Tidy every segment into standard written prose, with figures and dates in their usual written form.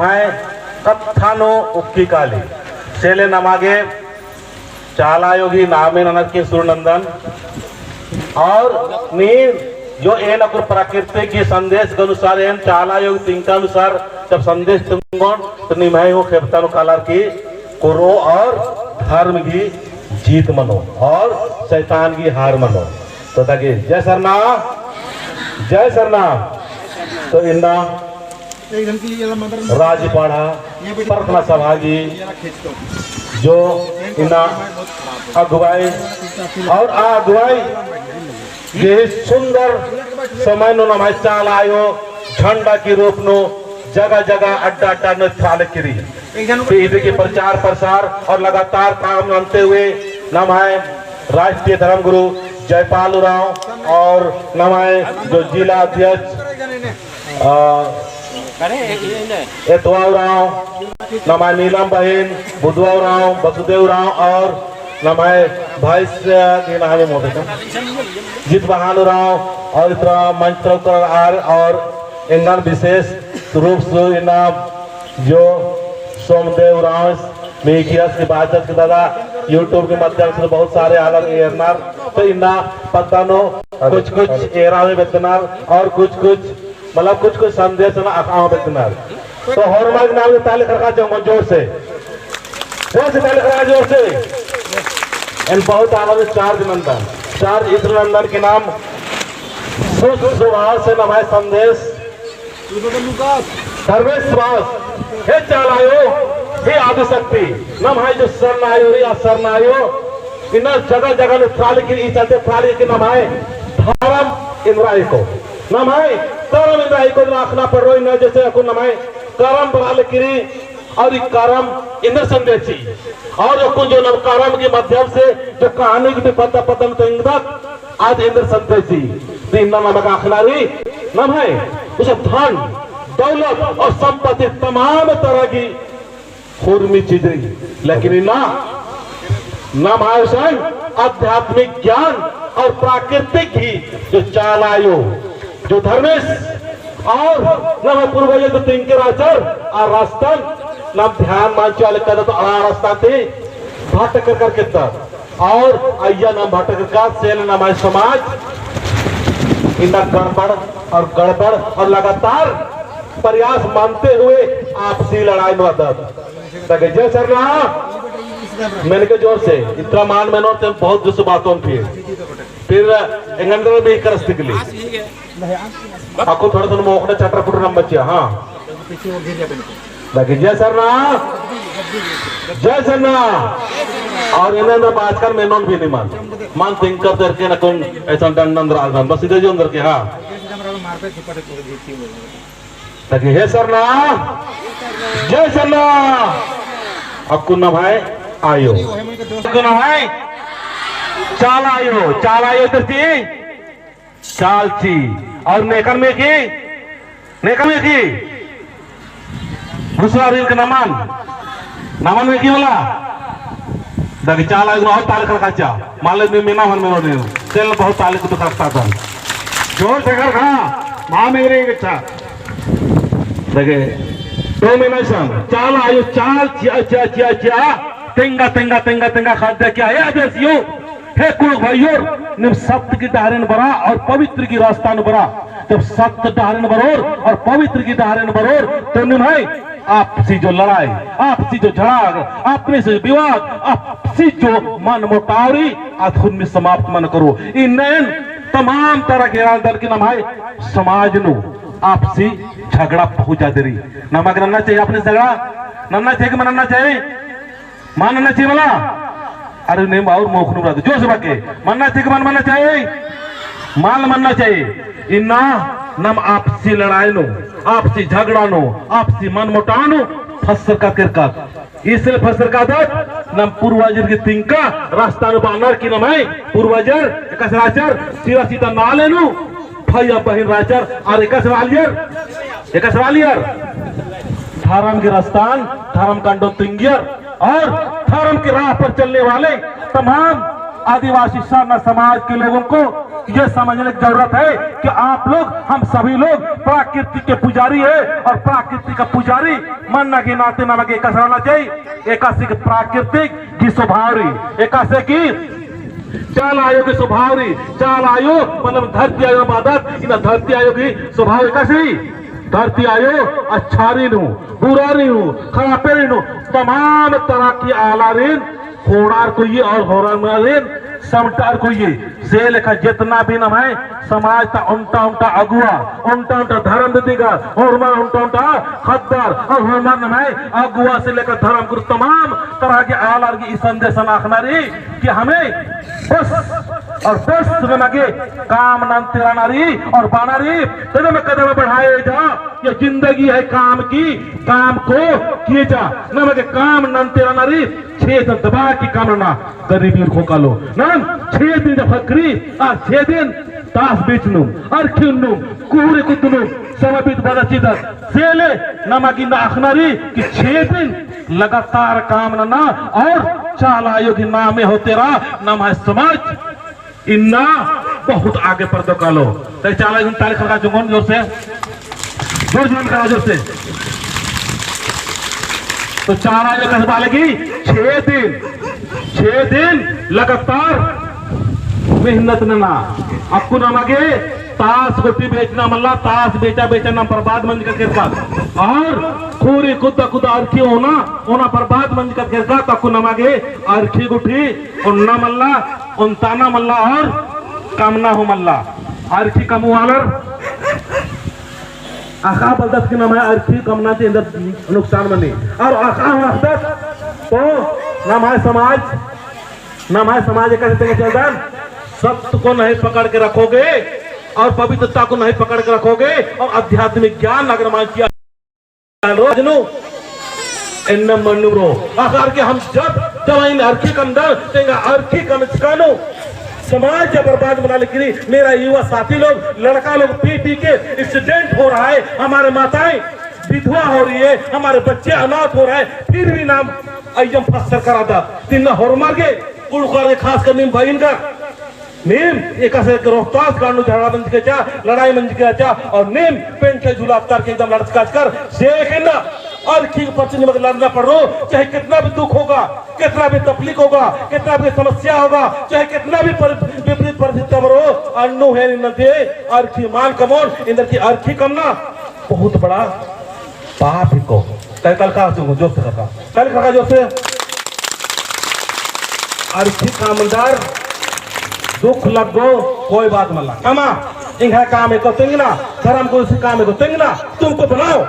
है कत्थानो उक्की काली शेले नमागे चाला योगी नामे ननद के सुरनंदन और नीर जो एन अकुर प्रकृति की संदेश के अनुसार एन चाला योग तिंका अनुसार जब संदेश तुंगोन तो निमाई हो खेपतानो कालार की कुरो और धर्म की जीत मनो और शैतान की हार मनो। तो ताकि जय सरना तो इन्ना राजपाड़ा प्रार्थना सभा की जो इन्ना अगुवाई और अगुवाई ये सुंदर समय नो नमाज चाल आयो झंडा की रूप नो जगह जगह अड्डा अड्डा न चाल करी के प्रचार प्रसार और लगातार काम मानते हुए नमाए राष्ट्रीय धर्म गुरु जयपाल उरांव और नमाए जो जिला अध्यक्ष एतवा उरांव नमाए नीलम बहन बुधवा उरांव वसुदेव उरांव और नमाए भाई जीत बहान उरांव और इतना मंच और इंगन विशेष रूप से इनाम जो सोमदेव राव में की बात के दादा यूट्यूब के माध्यम से बहुत सारे अलग एरनार तो इन्ना पता नो कुछ एरा में बेतनार और कुछ मतलब कुछ संदेश ना आकाओं बेतनार तो हर मार्ग नाम के ताले खड़का चाहूँ जोर से ताले खड़का जोर से इन बहुत आनंद चार इन्द्रनंदन के नाम सुभाव से नमाय संदेश सर्वेश्वास हे चालायो हे आदिशक्ति नम है जो सरनायो या सरनायो इन जगह जगह थाली की चलते थाली के नम है धर्म इंद्राई को नम है धर्म इंद्राई को आखना पड़ रही न जैसे अकुन नम है करम बराल किरी और करम इंद्र संदेशी और जो नव करम के माध्यम से जो कहानी की पता पतन तो इंद्रक आज इंद्र संदेशी दिन नमक आखनारी नम है उसे धन दौलत और संपत्ति तमाम तरह की खुरमी चीजें लेकिन नाम आध्यात्मिक ज्ञान और प्राकृतिक ही जो चालायो जो धर्मेश और नम पूर्वज तो तिंकर आचर और रास्तन नाम ध्यान मानचे वाले कर तो रास्ता थे भटक करके तब और अय्या नाम भटक का सेल नाम समाज इनका गड़बड़ और लगातार प्रयास मानते हुए आपसी लड़ाई में जय सरना मैंने के जोर से इतना मान में नोट बहुत दूसरी बातों फिर एंगंदर भी कर सकते लिए आपको थोड़ा सा मोखने चटर पुटर नंबर बच्चे हाँ जय सरना और इन्हें आजकल में नोट भी नहीं मान थिंक करते ना कौन ऐसा दंड राजधान बस इधर जो अंदर के हाँ हे सरना जय सरना आपको न भाई आयो न भाई चाल आयो तरती चाल ची और नेकन में की दूसरा रील का नामान में की बोला दादी चाल आयो बहुत ताल कर काचा माले में मीना मन में नहीं चल बहुत ताल को तो करता था जोर से कर खा मां मेरे अच्छा देखे डोमिनेशन चाल आयो चाल चिया तेंगा खाद्य क्या है आदेशियो हे कुल भाइयों निम सत्य की धारण बरा और पवित्र की रास्तान बरा जब सत्य धारण बरोर और पवित्र की धारण बरोर तो निम है आपसी जो लड़ाई आपसी जो झड़ाग आपने से विवाद आपसी जो मन मोटावरी अधुन में समाप्त मन करो इन तमाम तरह के दल की नाम है समाज नु आपसी झगड़ा पहुंचा दे रही नमक नन्ना चाहिए आपने झगड़ा नन्ना चाहिए कि मनना चाहिए मानना चाहिए बोला अरे नहीं और मोखनू बता जोर से बाके मनना चाहिए कि मनना चाहिए मानना चाहिए इन्ना नम आपसी लड़ाई नो आपसी झगड़ा नो आपसी मन मोटाव नो फसर का किरकत इसलिए फसर का दत नम पूर्वजर की तिंका रास्ता नो बानर की नम है पूर्वजर एकसराचर सीधा सीधा नाले नो भाई बहन राचर और एक सवालियर धर्म के रास्तान धर्म कांडो तिंगियर और धर्म की राह पर चलने वाले तमाम आदिवासी सारना समाज के लोगों को ये समझने की जरूरत है कि आप लोग, हम सभी लोग प्राकृतिक के पुजारी है, और प्राकृतिक का पुजारी मानना के नाते नमक एक रहना चाहिए। एकासी की प्राकृतिक की स्वभावरी, एकासे की चाल आयोग की स्वभावरी, चाल आयोग मतलब धरती आयोग आदत, इन धरती आयोग की स्वभाव एकासी। धरती आयोग अच्छा ऋण हूँ, बुरा ऋण हूँ, खराबे ऋण हूँ, तमाम तरह की आला ऋण होणार को ये और होणार ऋण समटार को ये से लेखा जितना भी नाम है समाज का उल्टा उल्टा अगुआ, उल्टा उल्टा धर्म देगा, और उल्टा उल्टा खद्दार, और हमारा नाम है अगुआ से लेकर धर्म गुरु तमाम तरह के आलार की संदेश नाखनारी कि हमें बस और बस नमगे काम नारी और बानारी कदम कदम बढ़ाए जा। ये जिंदगी है काम की, काम को किए जा, नमगे काम नारी 6 दिन दबा की कामना गरीबी को कालो नाम 6 दिन फकरी और 6 दिन तास बेचनु और खिन्नु कुहरे कुदनु समर्पित बदचित सेले नमगी नाखनारी कि 6 दिन लगातार काम ना और चाल आयोग नामे हो तेरा नाम है समाज इन्ना बहुत आगे पर तो कालो चाल आयोग तारीख का जुगन जोर से जोर करा जोर से तो चाल आयोग कहवा लगी 6 दिन लगातार मेहनत ना आपको नमगे तास गोटी बेचना मल्ला तास बेचा ना बर्बाद मंज का किरका और खूरी खुद अर्खी होना बर्बाद मंज का किरका तक्कू नमगे अर्खी गुठी उन्ना मल्ला उनताना मल्ला और कामना हो मल्ला अर्खी कमुआलर आखा बलदत की नाम है अर्खी कमना के अंदर नुकसान बनी और आखा तो नाम है समाज कैसे चलता सत्य को नहीं पकड़ के रखोगे और पवित्रता को नहीं पकड़ के रखोगे और आध्यात्मिक ज्ञान अगर मान किया आखिर के हम जब अर्खी कम दर अर्खी कम चिकानो समाज जब बर्बाद बना लेकिन मेरा युवा साथी लोग लड़का लोग पी के एक्सीडेंट हो रहा है, हमारे माताएं विधवा हो रही है, हमारे बच्चे अनाथ हो रहे हैं, फिर भी नाम अयम फसर करा था तीन होरमार के उड़ खास कर नीम भाई का नीम एक रोहतास कांडू झगड़ा मंच के चा लड़ाई मंच के चा और नीम पेंट के झूला अवतार के एकदम लड़काच कर देखेना और ठीक पश्चिम में लड़ना पड़ रो चाहे कितना भी दुख होगा, कितना भी तकलीफ होगा, कितना भी समस्या होगा, चाहे कितना भी विपरीत परिस्थिति में रहो अन्नू है नदे अर्खी मान कमोन इंदर की अर्खी कमना बहुत बड़ा पाप ही को कल का जो से कल का जो से अर्खी कामदार दुख लग गो कोई बात मल्ला कमा इंगा काम है को तेंगना धर्म को इसी काम है को तेंगना तुमको बनाओ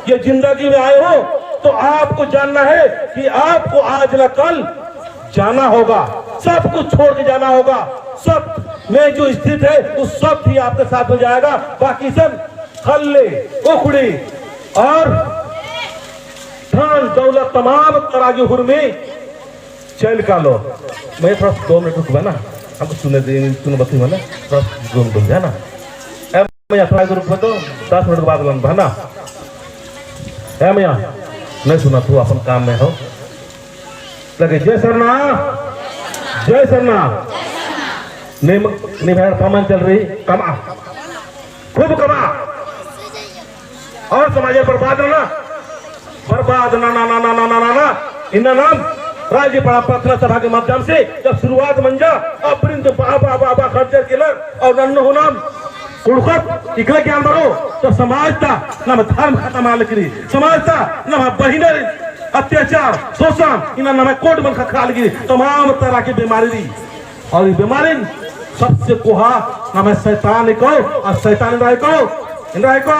ये जिंदगी में आए हो तो आपको जानना है कि आपको आज न कल जाना होगा, सब कुछ छोड़ के जाना होगा, सब में जो स्थित है उस सब भी आपके साथ हो जाएगा, बाकी सब खल्ले उखड़ी और धन दौलत तमाम तरह की हुर्मी चल का लो। मैं थोड़ा 2 मिनट रुक ना हमको सुने बती वाला थोड़ा जोन बन जाना मैं थोड़ा रुक तो 10 मिनट के बाद बना है मैं नहीं सुना तू अपन काम में हो लगे जय सरना निभाड़ कमान चल रही कमा खूब कमा और समाज बर्बाद ना इन्ना नाम राज्य प्रार्थना सभा के माध्यम से जब शुरुआत मंजा और प्रिंट बाबा खर्चर केलर और नन्नो हो नाम कुड़कत इकले क्या बरो तो समाज था ना धर्म खत्म आल करी समाज था ना बहिने अत्याचार शोषण इन ना कोट बन खाल गिरी तमाम तरह की बीमारी दी और ये बीमारी सबसे कोहा ना शैतान को और शैतान राय को इन राय को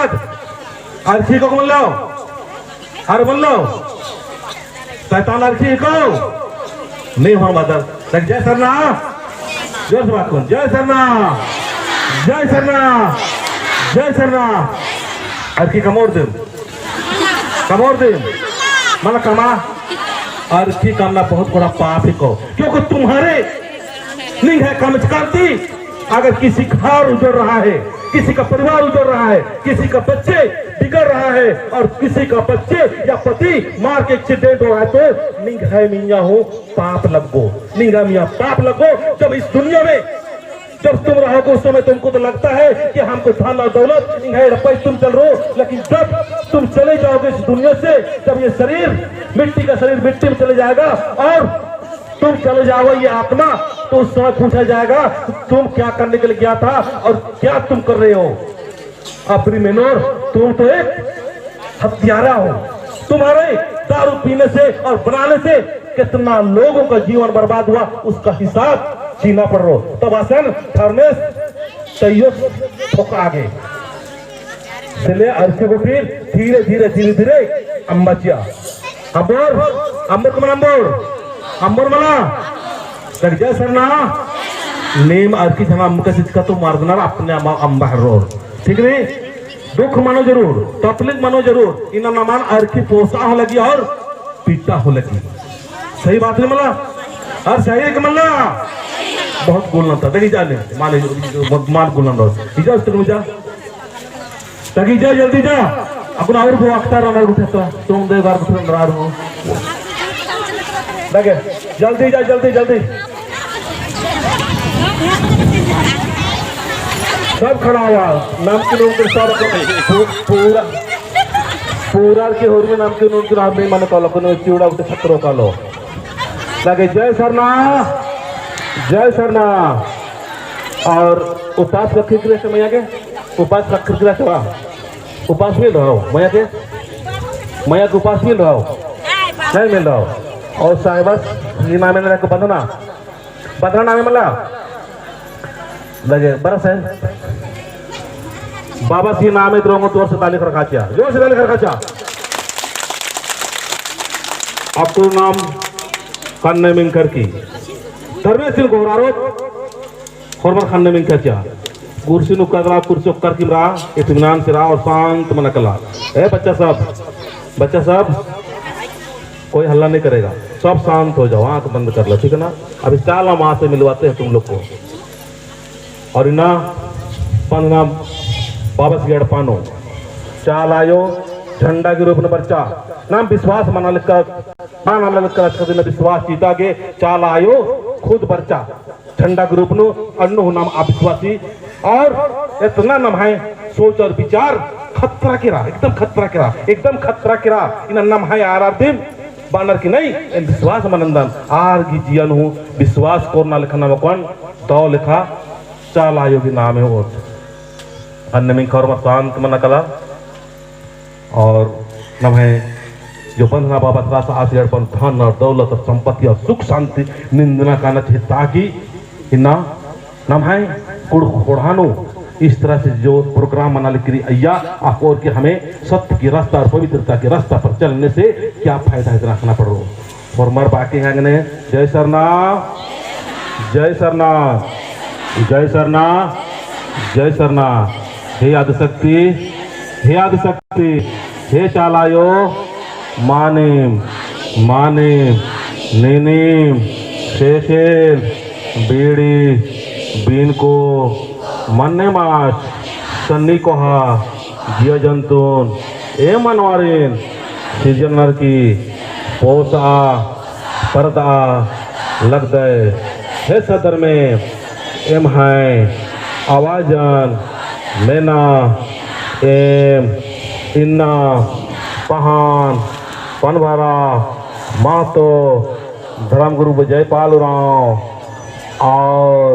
अर्खी को बोल लो हर बोल लो शैतान अर्खी को नहीं हो बदल लग जय सरना जोर से बात कौन जय सरना जय सरना जय सरना अर्खी कमोर दे मन कमा अर्खी कमना बहुत बड़ा पाप को क्योंकि तुम्हारे नहीं है कमचकांति अगर किसी घर उजड़ रहा है, किसी का परिवार उजड़ रहा है, किसी का बच्चे बिगड़ रहा है और किसी का बच्चे या पति मार के एक्सीडेंट हो रहा है तो निंगा मियाँ हो पाप लगो, निंगा मियाँ पाप लगो। जब इस दुनिया में जब तुम रहोगे उस समय तुमको तो लगता है कि हमको धन और दौलत पैसे तुम चल रहे हो, लेकिन जब तुम चले जाओगे इस दुनिया से, जब ये शरीर मिट्टी का शरीर मिट्टी में चले जाएगा और तुम चले जाओगे ये आत्मा, तो उस समय पूछा जाएगा तुम क्या करने के लिए गया था और क्या तुम कर रहे हो। अपनी मेनोर, तुम तो एक हत्यारा हो। तुम्हारे दारू पीने से और बनाने से कितना लोगों का जीवन बर्बाद हुआ, उसका हिसाब जीना पड़ रहा। तब आसन फर्नेस ठोका आगे इसलिए अर्से को फिर धीरे धीरे धीरे धीरे अंबाचिया अंबर अंबर कमन अंबर मला जय सरना नेम अर्की छना अम्म का सिचका तो मार देना अपने अंबा रोड, ठीक नहीं। दुख मानो जरूर, तकलीफ मानो जरूर, इन नामान अर्की पोसा हो लगी और पीटा हो लगी। सही बात है मला और सही है कि मल्ला बहुत बोलना था देखी जाने माले माल बोलना रहो इजा तक जा तकी जा जल्दी जा अपन और वो अख्तार रहा उठा तुम दे बार कुछ रहा हो लगे जल्दी जा जल्दी जल्दी सब खड़ा हुआ नाम के लोग सब पूरा पूरा के होर में नाम के लोग नाम नहीं माने कॉलो को चिवड़ा उठे छत्रो कॉलो लगे जय सरना जय सरना। और उपास रखे के लिए मैया के उपास रख के लिए उपास मिल रहा हो मैया के उपास मिल रहा हो नहीं मिल रहा हो। और साहिबस नाम में को बंधना नाम में मला लगे बरस है बाबा सी नाम है द्रोंगो तोर से ताली खरखा चाह जोर से ताली खरखा चाह। अब तो नाम खान्ने मिंकर की धर्मेश सिंह गोरारो खरबर खान्ने मिंकर चाह कुर्सी नुकरा कुर्सी उक्कर की रहा इत्मीनान से रहा और शांत मन कला। ए बच्चा साहब कोई हल्ला नहीं करेगा, सब शांत हो जाओ, आंख बंद कर लो, ठीक है ना। अभी 4 माह से मिलवाते हैं तुम लोग को। और इना पन्ना बाबा गेड़ पानो चाल आयो झंडा के रूप में बच्चा नाम विश्वास मना लिखकर विश्वास जीता के चाल आयो खुद बच्चा झंडा के रूप में अन्नो नाम अविश्वासी और इतना नाम है सोच और विचार खतरा के रहा एकदम खतरा के रहा इन नाम है आराधिम बानर की नहीं विश्वास मनंदन आर की जियन हूँ विश्वास कोरना लिखना में कौन तो लिखा चाल आयो की नाम है वो अन्य में खौर शांत मन कला। और नम है जो बंधना बाबा त्रास आशीर्वाद पर धन और दौलत और संपत्ति और सुख शांति निंदना का नच ताकि इना नम है कुड़ानो इस तरह से जो प्रोग्राम मना लिखी अय्या आपको और कि हमें सत्य की रास्ता और पवित्रता के रास्ता पर चलने से क्या फायदा है रखना पड़ रहा और मर बाकी हैं जय सरना जय सरना जय सरना जय सरना। हे आदिशक्ति हे चालायो मानेम नेनेम शेषेल बीड़ी बीन को मन्ने मास सन्नी कोहा जिया जंतुन ए मनवारिन सीजनर की पोसा पर्दा लग गए हे सदर में एम है आवाजन लेना एम इन्ना पहान पनभरा मातो धर्मगुरु जयपाल राव और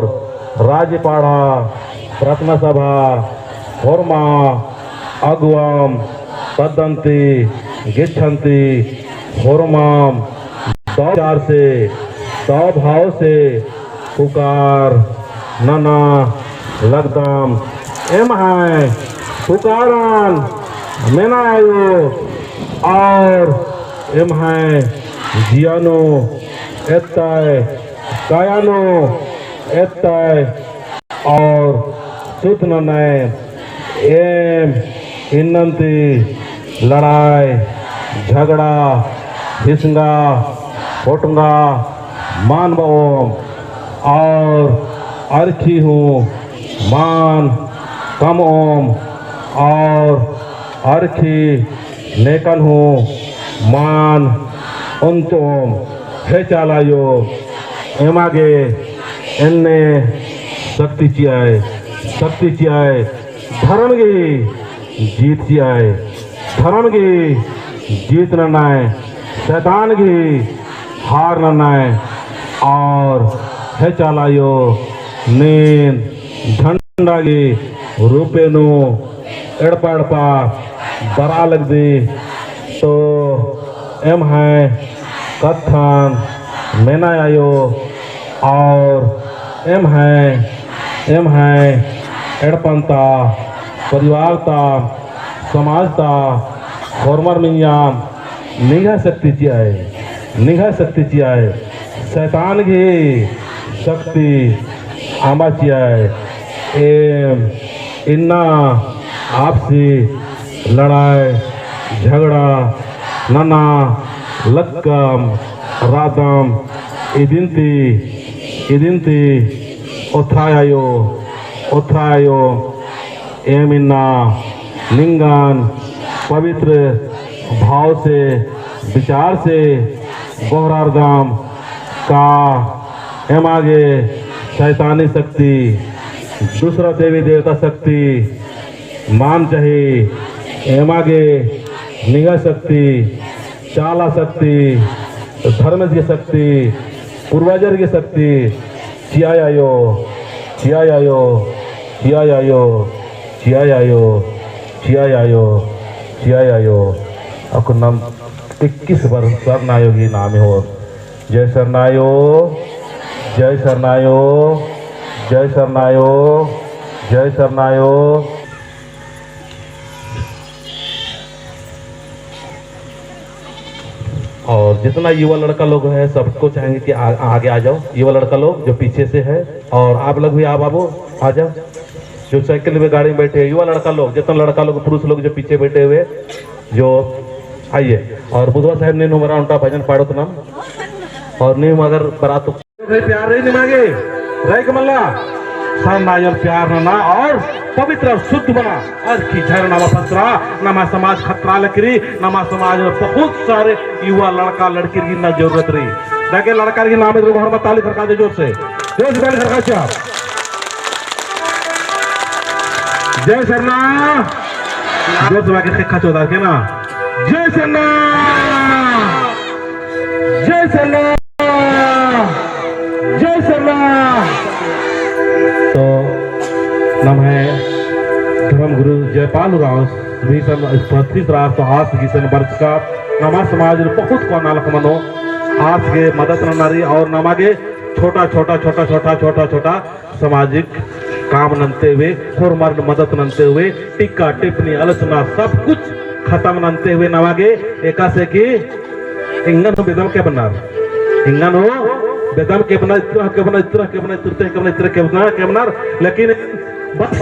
राज्यपाड़ा प्रार्थना सभा होरमा अगुवम पदंती गिच्छन्ति होरमाम चार से भाव से पुकार नना लगदम एम है पुकारन मेना आयो और एम है जियानो एत्ताय कायानो एत्ताय और सुत नय एम इन्नंती लड़ाई झगड़ा हिस्ंगा फोटंगा मानवोम और अर्खी हूँ मान कम ओम और अर्खी नेकन हूँ मान उन्तोम हे चालायो एमागे एन्ने शक्तीची आहे, शक्तीची आहे. धरण घे, जीतची आहे. धरण घे, जीतना नाही. शैतान घे, हारना नाही. और है चालायो नेन झंडा गे रूपेनो एड़पा एड़पा बरा लग दे तो एम है कथन मेना आयो. और एम है एड़पंता परिवारता समाजता होरमर मियाम निगाह शक्तीची आहे, निगाह शक्तीची आहे. शैतान घे शक्ती आंबाची आहे. एम इन्ना आपसी लड़ाई झगड़ा नना लक्कम रादम इदिंती उथायो एम इन्ना लिंगन पवित्र भाव से विचार से गौरारदम का एम आगे शैतानी शक्ति दूसरा देवी देवता शक्ति मान चाहिए. एम आगे निगाह शक्ति चाला शक्ति धर्म की शक्ति पूर्वजर की शक्ति चियायो चियायो चियायो चियायो चियायो चियायो. आपको नाम 21 बार सरनायोगी नाम हो. जय सरनायो, जय सरनायो, जय सरनायो, जय सरनायो. और जितना युवा लड़का लोग है सबको चाहेंगे कि आगे आ जाओ. युवा लड़का लोग जो पीछे से है और आप लोग भी आ बाबू आ जाओ. जो साइकिल में गाड़ी में बैठे युवा लड़का लोग जितना लड़का लोग पुरुष लोग जो पीछे बैठे हुए जो आइए. और बुधवा साहब ने हमारा उनका भजन पाड़ो तो नाम और नीम अगर बरात तो प्यार रही निमागे रह के मल्ला सरनायन प्यार ना और पवित्र और शुद्ध बना. अर्थ की झरना पसरा नमा समाज खतरा लकरी नमा समाज में बहुत सारे युवा लड़का लड़की की ना जरूरत रही. जाके लड़का की नाम है घर में ताली खड़का दे जोर से ताली खड़का चाह. जय सरना जोर से बाकी खिखा चौधा के ना. जय सरना, जय सरना, जय सरना. तो नाम है धर्म गुरु जयपाल राव पृथ्वी राष्ट्र आज किसन वर्ष का नमा समाज बहुत को नालक मनो आज के मदद नारी और नमागे छोटा छोटा छोटा छोटा छोटा छोटा सामाजिक काम नंते हुए होरमार मदद नंते हुए टिक्का टिप्पणी आलोचना सब कुछ खत्म नंते हुए नवागे एका से की इंगन हो बेदम के बनार इंगन हो बेदम के बना इतना के बना इतना के बना इतना के बना इतना के बना लेकिन बस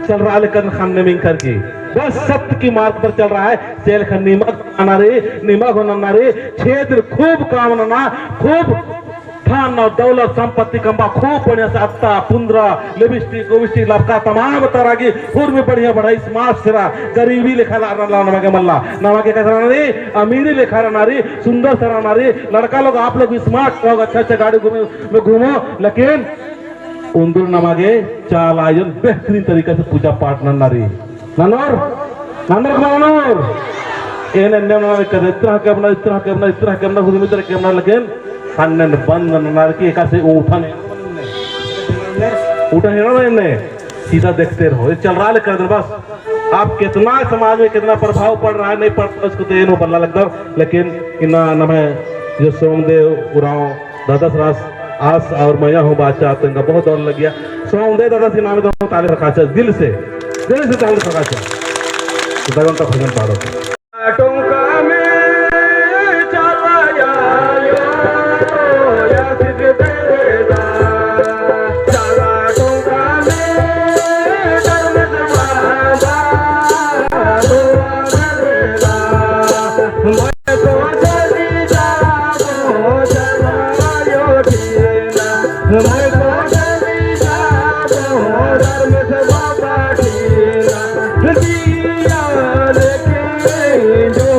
चल रहा है लेकिन खाने में करके बस सत्य की मार्ग पर चल रहा है. सेल खन निमक होना रे क्षेत्र खूब काम ना खूब धन और दौलत संपत्ति कमा खूब बढ़िया से अत्ता पुंद्रा लिपस्टिक गोविस्टिक लपका तमाम तरह की और भी बढ़िया बढ़ाई स्मार्ट सिरा गरीबी लिखा नमागे मल्ला नमागे कैसा नारी अमीरी लिखा नारी सुंदर सरा नारी लड़का लोग आप लोग स्मार्ट लोग अच्छा अच्छा गाड़ी में घूमो लेकिन उन्दुर नमागे चाल आयोजन बेहतरीन तरीके से पूजा पाठ नारी ननोर नंदर ननोर एन अन्य कर इतना करना इतना करना इतना करना खुद में करना लेकिन खाने बंद नार की एका से उठा ने सीधा देखते रहो चल रहा है कर दो बस. आप कितना समाज में कितना प्रभाव पड़ रहा है नहीं पड़ता उसको तो ये नो बल्ला लगता लेकिन इना नाम है जो सोमदेव उराव दादा रास आस और मैं हूँ बादशाह तो इनका बहुत डर लग गया. सोमदेव दादा से नाम तो ताले रखा दिल से ताले रखा तो भगवान का भजन पारो. जो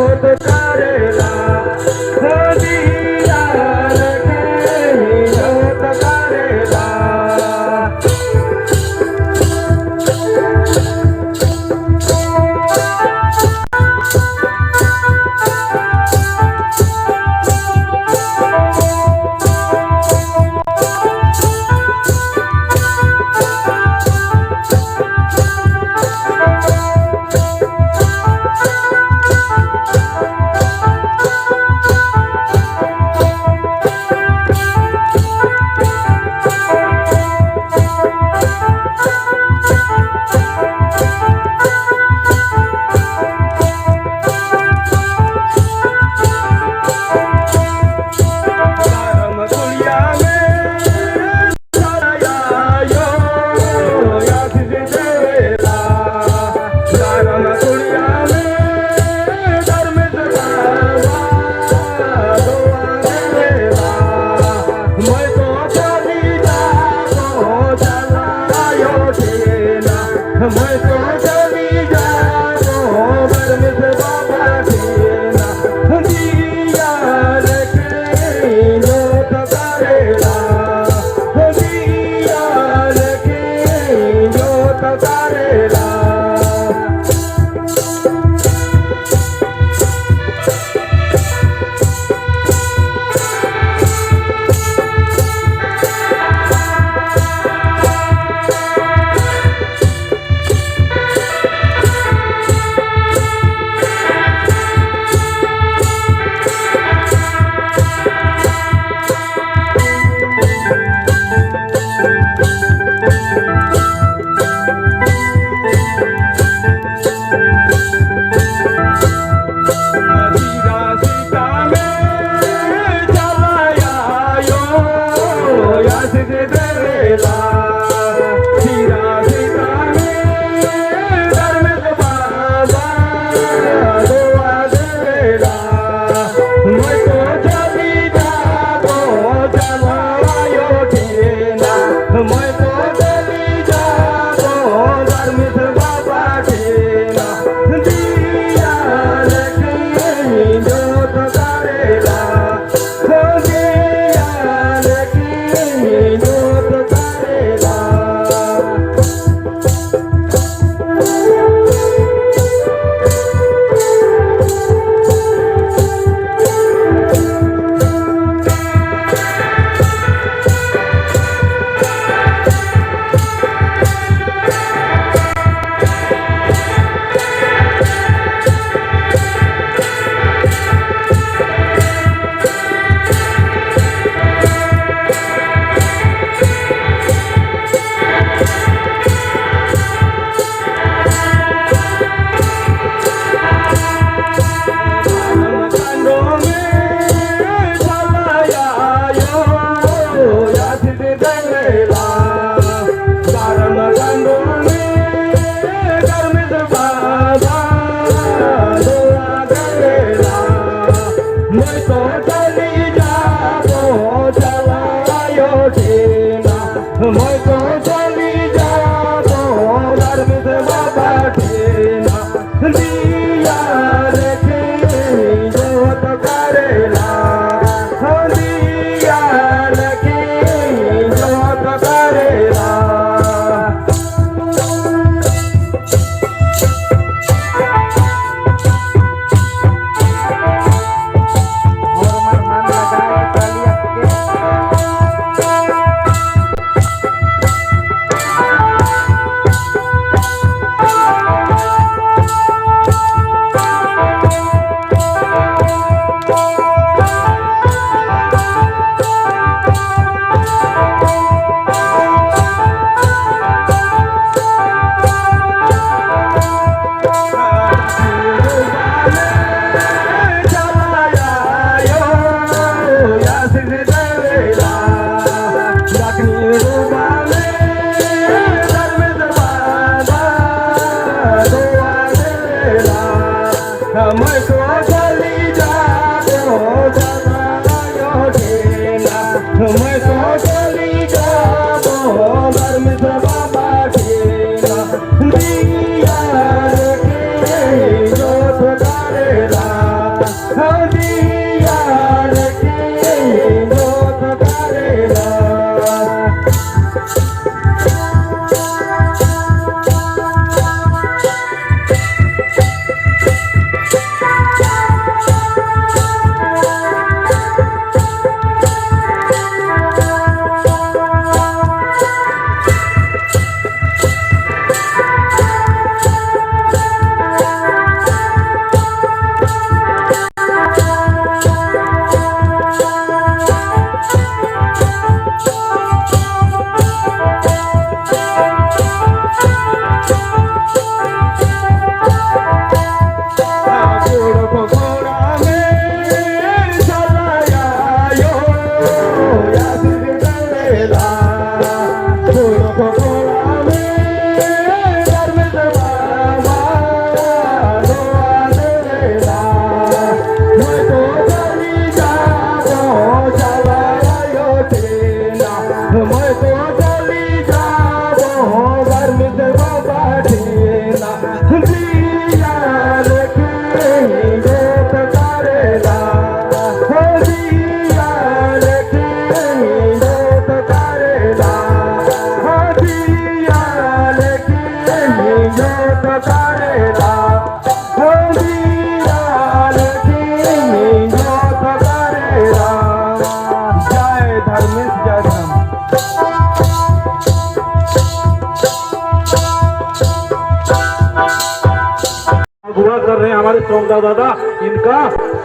दुआ कर रहे हैं हमारे सोमदा दादा, इनका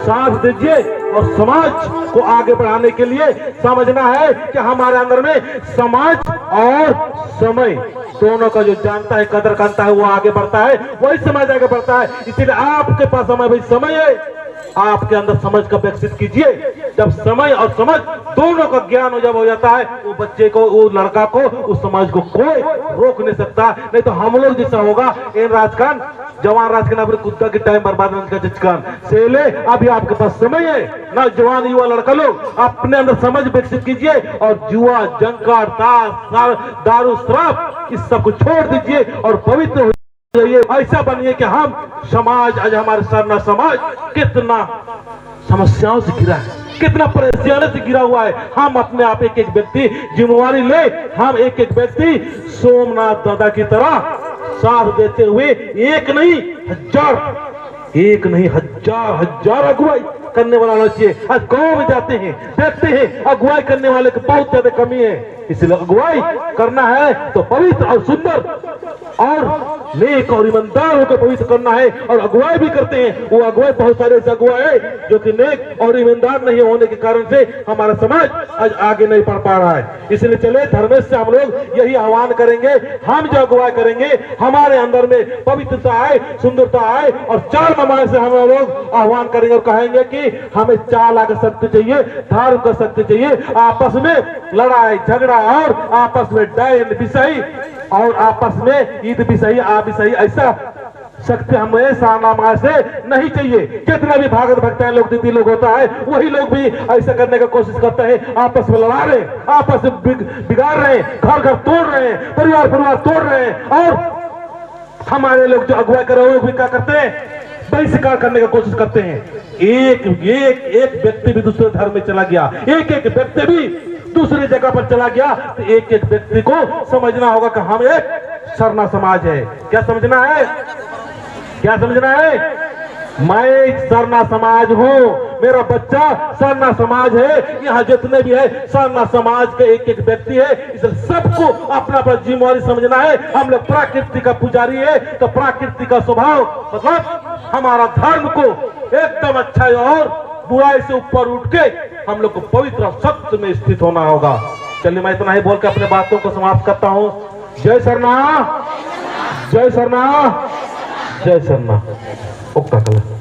साथ दीजिए और समाज को आगे बढ़ाने के लिए समझना है कि हमारे अंदर में समाज और समय दोनों का जो जानता है, कदर करता है, वो आगे बढ़ता है, वही समाज आगे बढ़ता है। इसीलिए आपके पास समय है, आपके अंदर समझ का विकसित कीजिए। जब समय और समझ दोनों का ज्ञान जब हो जाता है, वो बच्चे को, वो लड़का को, उस समाज को कोई रोक नहीं सकता। नहीं तो हम लोग जैसा होगा, इन राजकान जवान राजकान अपने कुत्ता के टाइम बर्बाद का चिचकान सेले। अभी आपके पास समय है ना, जवान युवा लड़का लोग अपने अंदर समझ विकसित कीजिए और जुआ, जंकार, ताश, दारू, शराब इस सब को छोड़ दीजिए और पवित्र हो जाइए। ऐसा बनिए कि हम समाज, आज हमारे सरना समाज कितना समस्याओं से घिरा है, कितना परेशानी से घिरा हुआ है। हम अपने आप एक एक व्यक्ति जिम्मेवारी ले, हम एक एक व्यक्ति सोमनाथ दादा की तरह साथ देते हुए एक नहीं हजार अगुवाई करने वाला होना चाहिए। आज गांव में जाते हैं, देखते हैं अगुवाई करने वाले की बहुत ज्यादा कमी है। इसलिए अगुवाई करना है तो पवित्र और सुंदर और नेक और ईमानदार होकर पवित्र करना है। और अगुवाई भी करते हैं, वो अगुवाई बहुत सारे ऐसे अगुवाई है जो कि नेक और ईमानदार नहीं होने के कारण से हमारा समाज आज आगे नहीं बढ़ पा रहा है। इसलिए चले धर्मेश से हम लोग यही आह्वान करेंगे, हम जो अगुवाई करेंगे हमारे अंदर में पवित्रता आए, सुंदरता आए और चाल ममाए से हम लोग आह्वान करेंगे और कहेंगे कि हमें चाल आकर शक्ति चाहिए, धर्म का शक्ति चाहिए। आपस में लड़ाई झगड़ा और आपस में डायन विषय और आपस में ईद भी सही, आप भी सही, ऐसा शक्ति हमें सानामा से नहीं चाहिए। कितना भी भागत भगता लोग, दीदी लोग होता है, वही लोग भी ऐसा करने का कोशिश करते हैं, आपस में लड़ा रहे, आपस में बिगाड़ रहे हैं, घर घर तोड़ रहे हैं, परिवार तोड़ रहे हैं। और हमारे लोग जो अगुवाई कर रहे हैं वो भी क्या करते हैं, बहिष्कार करने की कोशिश करते हैं। एक एक एक व्यक्ति भी दूसरे धर्म में चला गया, एक एक व्यक्ति भी दूसरी जगह पर चला गया, तो एक एक व्यक्ति को समझना होगा कि हम एक सरना समाज है। क्या समझना है? क्या समझना है? मैं एक सरना समाज हूँ, मेरा बच्चा सरना समाज है, यहाँ जितने भी है सरना समाज के एक एक व्यक्ति है, इसलिए सबको अपना अपना जिम्मेवारी समझना है। हम लोग प्रकृति का पुजारी है, तो प्रकृति का स्वभाव मतलब हमारा धर्म को एकदम अच्छा है और बुराई से ऊपर उठ के हम लोग को पवित्र सत्य में स्थित होना होगा। चलिए मैं इतना ही बोल के अपने बातों को समाप्त करता हूँ। जय सरना, जय सरना, जय सरना। ओके।